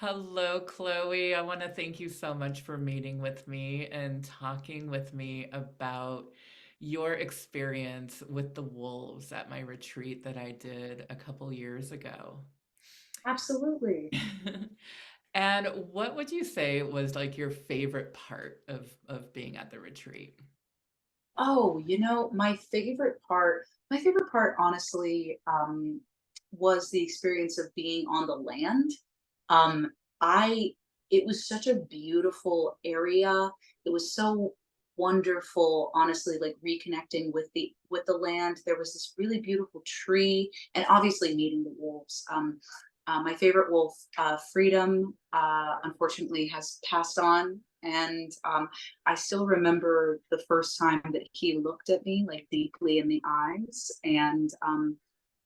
Hello, Chloe. I want to thank you so much for meeting with me and talking with me about your experience with the wolves at my retreat that I did a couple years ago. Absolutely. And what would you say was like your favorite part of being at the retreat? Oh, my favorite part, honestly, was the experience of being on the land. Um, I, it was such a beautiful area. It was so wonderful, honestly, like reconnecting with the land. There was this really beautiful tree, and obviously meeting the wolves. My favorite wolf, Freedom, unfortunately has passed on, and I still remember the first time that he looked at me like deeply in the eyes. And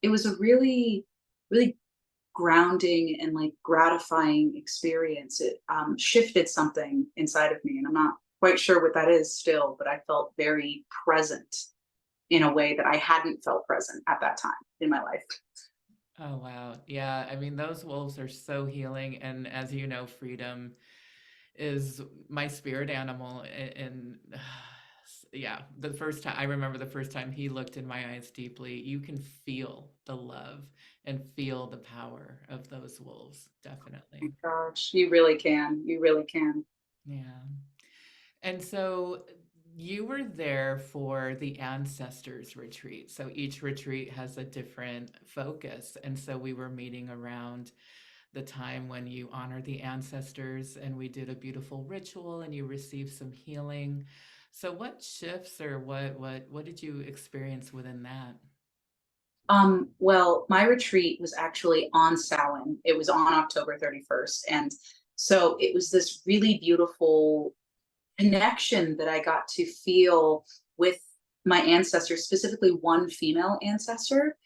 it was a really, really grounding and like gratifying experience. It shifted something inside of me. And I'm not quite sure what that is still, but I felt very present in a way that I hadn't felt present at that time in my life. Oh, wow. Yeah, I mean, those wolves are so healing. And as you know, Freedom is my spirit animal. And yeah, the first time I remember the first time he looked in my eyes deeply, you can feel the love and feel the power of those wolves. Oh Definitely. my gosh, you really can. You really can. Yeah. And so you were there for the ancestors retreat. So each retreat has a different focus. And so we were meeting around the time when you honor the ancestors, and we did a beautiful ritual and you received some healing. So what shifts or what did you experience within that? Well, my retreat was actually on Samhain. It was on October 31st. And so it was this really beautiful connection that I got to feel with my ancestors, specifically one female ancestor.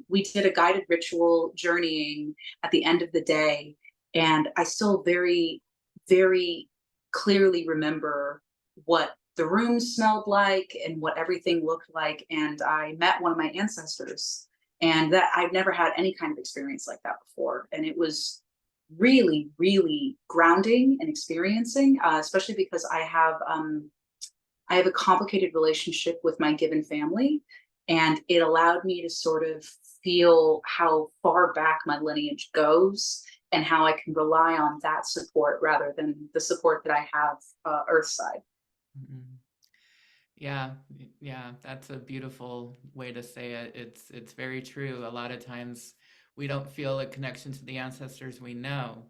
We did a guided ritual journeying at the end of the day, and I still very, very clearly remember what the room smelled like and what everything looked like. And I met one of my ancestors, and that I've never had any kind of experience like that before. And it was really, really grounding and experiencing, especially because I have a complicated relationship with my given family, and it allowed me to sort of feel how far back my lineage goes and how I can rely on that support rather than the support that I have Earthside. Mhm. Yeah, yeah, that's a beautiful way to say it. It's very true. A lot of times we don't feel a connection to the ancestors we know,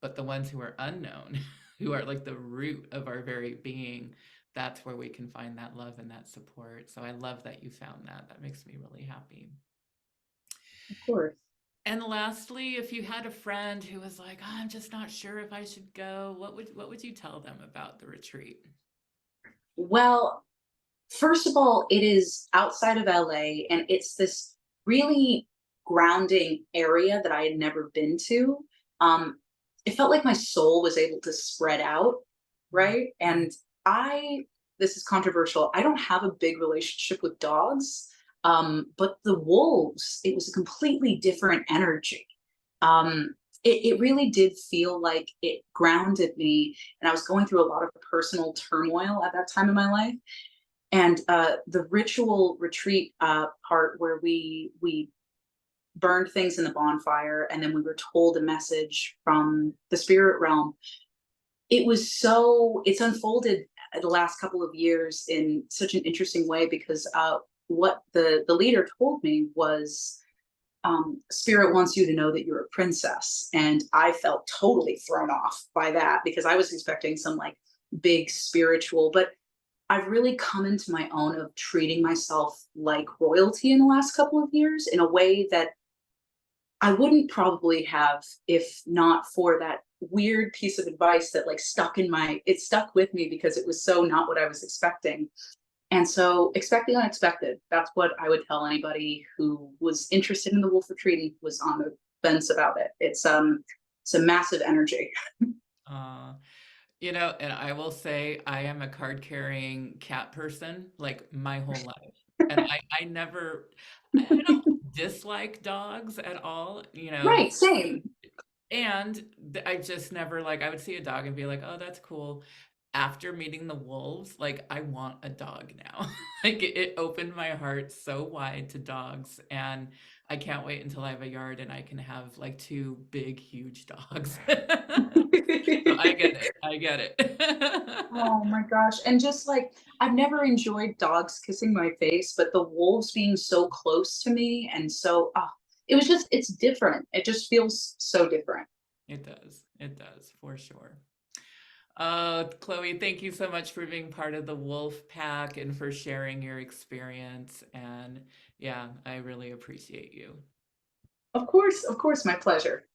but the ones who are unknown, who are like the root of our very being, that's where we can find that love and that support. So I love that you found that. That makes me really happy. Of course. And lastly, if you had a friend who was like, "Oh, I'm just not sure if I should go," what would you tell them about the retreat? Well, first of all, it is outside of LA, and it's this really grounding area that I had never been to. Um, it felt like my soul was able to spread out, right? And I, this is controversial, I don't have a big relationship with dogs, but the wolves, it was a completely different energy. It really did feel like it grounded me, and I was going through a lot of personal turmoil at that time in my life. And the ritual retreat part where we burned things in the bonfire, and then we were told a message from the spirit realm. It's unfolded the last couple of years in such an interesting way, because what the leader told me was, spirit wants you to know that you're a princess. And I felt totally thrown off by that because I was expecting some like big spiritual, but I've really come into my own of treating myself like royalty in the last couple of years in a way that I wouldn't probably have if not for that weird piece of advice that like it stuck with me because it was so not what I was expecting. And so expect the unexpected. That's what I would tell anybody who was interested in the wolf retreat and was on the fence about it. It's a massive energy. Uh, and I will say I am a card carrying cat person like my whole life. And I never, I don't dislike dogs at all, Right, same. And I just never like, I would see a dog and be like, oh, that's cool. After meeting the wolves, like I want a dog now. Like it opened my heart so wide to dogs, and I can't wait until I have a yard and I can have like two big, huge dogs. So I get it. I get it. Oh my gosh. And just like, I've never enjoyed dogs kissing my face, but the wolves being so close to me and so, it was just, it's different. It just feels so different. It does. It does for sure. Chloe, thank you so much for being part of the Wolf Pack and for sharing your experience. And yeah, I really appreciate you. Of course, my pleasure.